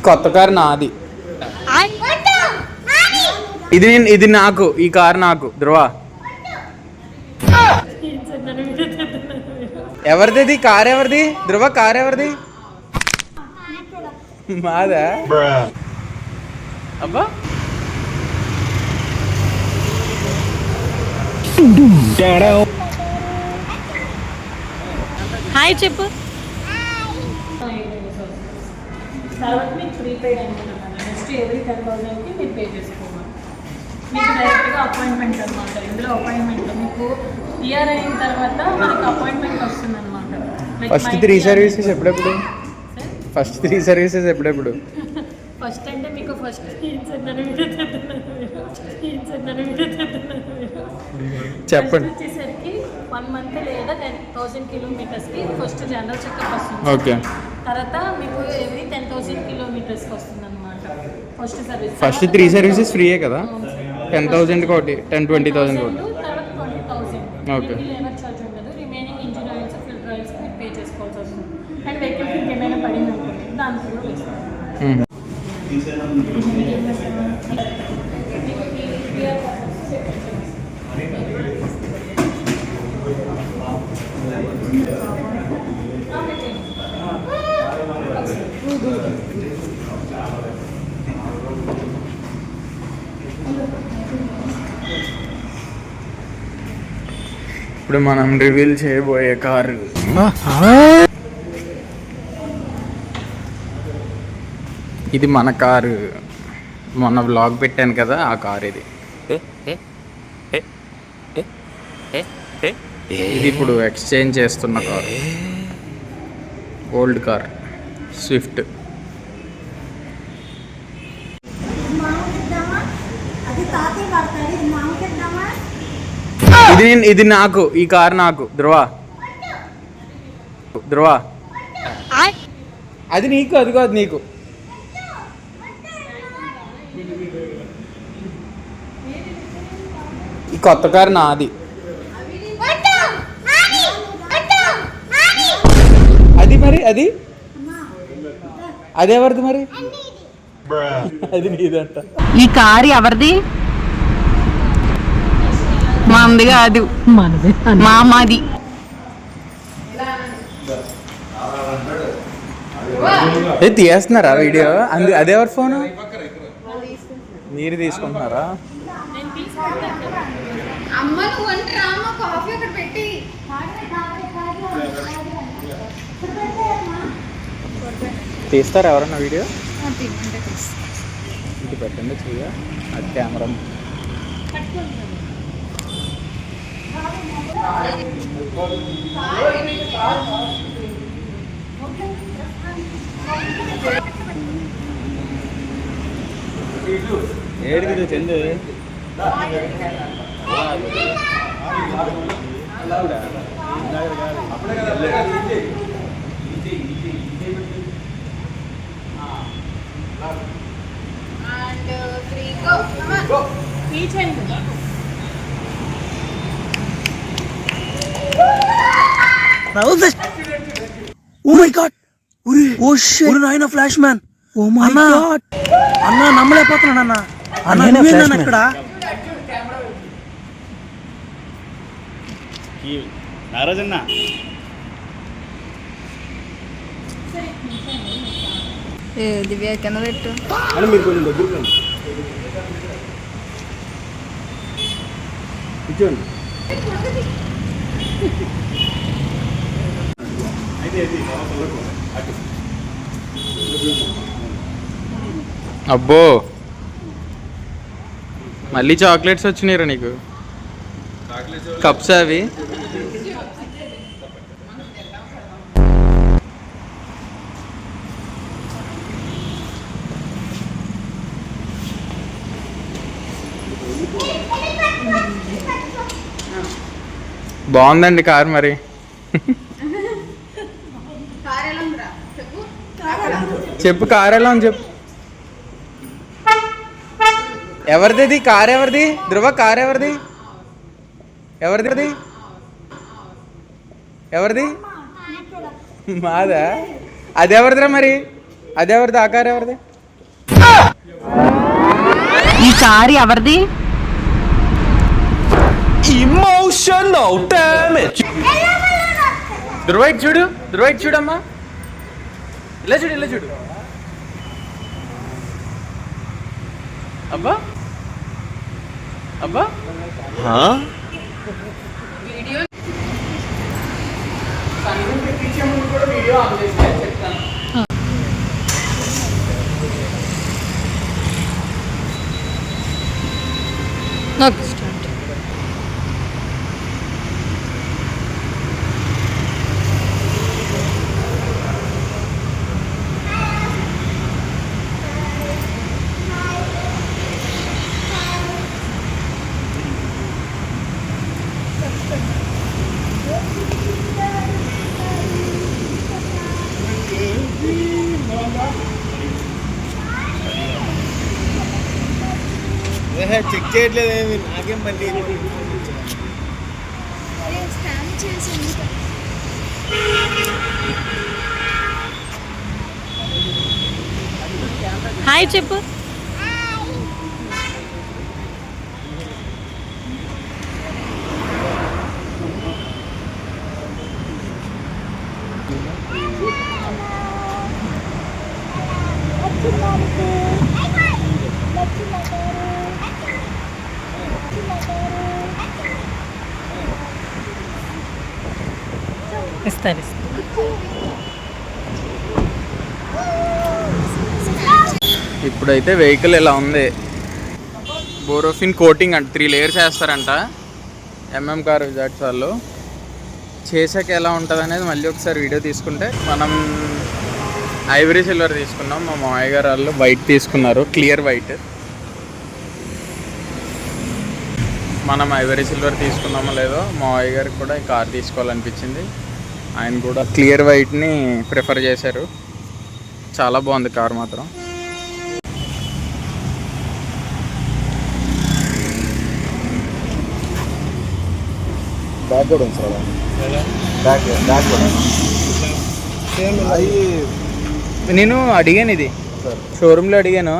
కొత్త కారు నాది. ఇది నాకు, ఈ కారు నాకు. ధ్రువ ఎవరిది కార్? ఎవరిది ధ్రువ? కార్ ఎవరిది? మాదా? అబ్బా హాయ్ చెప్పు. తర్వాత మీకు ప్రీపెయిడ్ అనుకుంటున్నాను. నెక్స్ట్ ఎవ్రీ 10,000కి మీరు పే చేసుకోవాలి. మీకు డైరెక్ట్గా అపాయింట్మెంట్ అనమాట. ఇందులో అపాయింట్మెంట్ మీకు ఇయర్ అయిన తర్వాత మనకి అపాయింట్మెంట్ వస్తుంది అనమాట. ఫస్ట్ 3 సర్వీసెస్ ఎప్పుడెప్పుడు? ఫస్ట్ 3 సర్వీసెస్ ఎప్పుడెప్పుడు? ఫస్ట్ అంటే మీకు ఫస్ట్ చెప్పండి. వచ్చేసరికి 1 మంత్ లేదా 10,000 కిలోమీటర్స్కి ఫస్ట్ జనరల్ చెకప్ వస్తుంది. ఓకే. తర్వాత మీకు ఎవ్రీ 10,000 కిలోమీటర్స్కి వస్తుంది అనమాట ఫస్ట్ సర్వీస్. ఫస్ట్ 3 సర్వీసెస్ ఫ్రీయే కదా? 10,000 ఒకటి, 10-20,000 ఒకటి. తర్వాత 20,000. ఓకే. లేబర్ ఛార్జ్ ఉండదు. Remaining engine oils, filter oils మీరు పే చేసుకోవాల్సి వస్తుంది. అండ్ వెహికల్కి ఇంకేమైనా పడింది అనుకోండి దానికి కూడా వేస్తాం. ఇప్పుడు మనం రివీల్ చేయబోయే కారు ఇది. మన కారు మొన్న వ్లాగ్ పెట్టాను కదా, ఆ కార్ ఇది. ఇది ఇప్పుడు ఎక్స్చేంజ్ చేస్తున్న కారు. Old car Swift. ఇది నాకు, ఈ కార్ నాకు. ధ్రువ అది నీకు, అది కాదు నీకు. ఈ కొత్త కారు నాది. అది మరి అది ఎవరిది మరి? అది నీదంట. ఈ కారు ఎవరిది? మాది కాదు, మాది. తీస్తున్నారా వీడియో? అదే ఎవరి ఫోను? మీరు తీసుకుంటున్నారా? తీస్తారా ఎవరన్నా వీడియో? ఇది పెట్టండి చెయ్య. అది కెమెరా. ఏడిది చెందు Oh my god! Oh shit! నాయనా flash man! Oh my god! అన్నా నమ్మలేకపోతున్నాను అన్నా. అన్నా నువ్వేనా ఇక్కడ? నారాజన్న దివ్య కింద పెట్టు. అని మీరు కొంచెం దగ్గరికి రండి. కూర్చోండి. అబ్బో మళ్ళీ చాక్లెట్స్ వచ్చినాయిరా నీకు. కప్స్ అవి. బాగుందండి కారు మరి. చెప్పు కారు ఎలా ఉంది చెప్పు. ఎవరిది కార్? ఎవరిది ధ్రువ? కార్ ఎవరిది? ఎవరిది? మాదా? అదెవరిదిరా మరి? అదెవరిది? ఆ కారు ఎవరిది? ఈ కారు ఎవరిది? Emotional damage. దుర్వైట్ చూడమ్మా, ఇలా చూడు. అబ్బా వీడియో ఆన్ చేస్తే చెప్తాను. చెక్ చేయట్లేదు, నాకేం మళ్ళీ హాయ్ చెప్పు. ఇస్తారు. ఇప్పుడైతే వెహికల్ ఇలా ఉంది. బోరోఫిన్ కోటింగ్ అంట 3 లేయర్స్ వేస్తారంట కార్ విజాట్స్ వాళ్ళు. చేసాక ఎలా ఉంటుంది అనేది మళ్ళీ ఒకసారి వీడియో తీసుకుంటే. మనం ఐవరీ సిల్వర్ తీసుకున్నాం, మా మామయ్య గారు వాళ్ళు వైట్ తీసుకున్నారు, క్లియర్ వైట్. మనం ఐవరీ సిల్వర్ తీసుకున్నామో లేదో మామయ్య గారికి కూడా ఈ కార్ తీసుకోవాలనిపించింది. ఆయన కూడా క్లియర్ వైట్ని ప్రిఫర్ చేశారు. చాలా బాగుంది కార్ మాత్రం. బ్యాగ్ కూడా ఉంది సార్, బ్యాగ్ కూడా అవి నేను అడిగాను, ఇది షోరూంలో అడిగాను,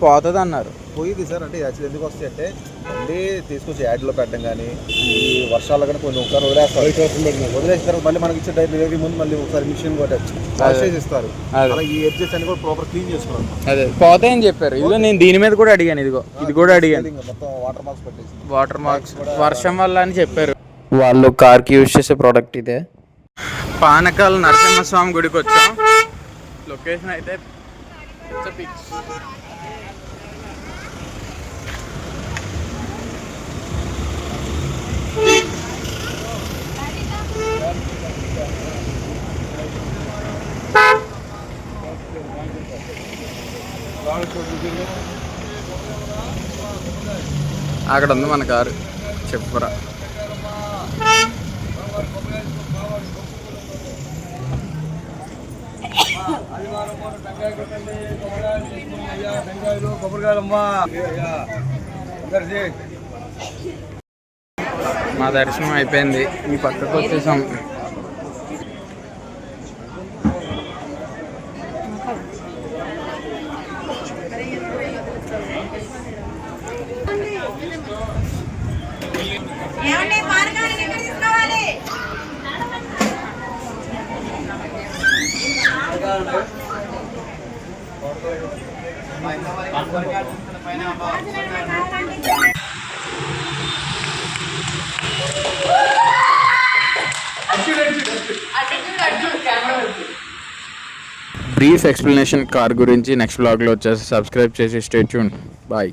పోతుంది అన్నారు. పోయింది సార్. అంటే యాక్చువల్లీ ఎందుకు వస్తాయి అంటే మళ్ళీ తీసుకొచ్చి యాడ్లో పెట్టడం కానీ ఈ వర్షాలు కానీ కొన్ని ఒకసారి వదిలేసిన తర్వాత మళ్ళీ మనకి ఇచ్చే డెలివరీ ముందు మళ్ళీ ఒకసారి మిషన్ కొట్టేసి ఇస్తారు. అలా ఈ ఎడ్జెస్ అన్ని కూడా ప్రాపర్ క్లీన్ చేసుకున్నాం. అదే పోతాయని చెప్పారు. ఇదిగో నేను దీని మీద కూడా అడిగాను, ఇది కూడా అడిగాను. మొత్తం వాటర్ మార్క్స్ పెట్టేసి, వాటర్ మార్క్స్ వర్షం వల్ల అని చెప్పారు వాళ్ళు. కార్కి యూజ్ చేసే ప్రోడక్ట్ ఇదే. పానకాల నరసింహస్వామి గుడికి వచ్చాం. లొకేషన్ అయితే అక్కడ ఉంది మన కారు. చెప్పురా. మా దర్శనం అయిపోయింది, ఈ పక్కకు వచ్చేసాం. బ్రీఫ్ ఎక్స్ప్లెనేషన్ కార్ గురించి నెక్స్ట్ బ్లాగ్లో వచ్చేసి సబ్స్క్రైబ్ చేసి స్టే ట్యూన్. బాయ్.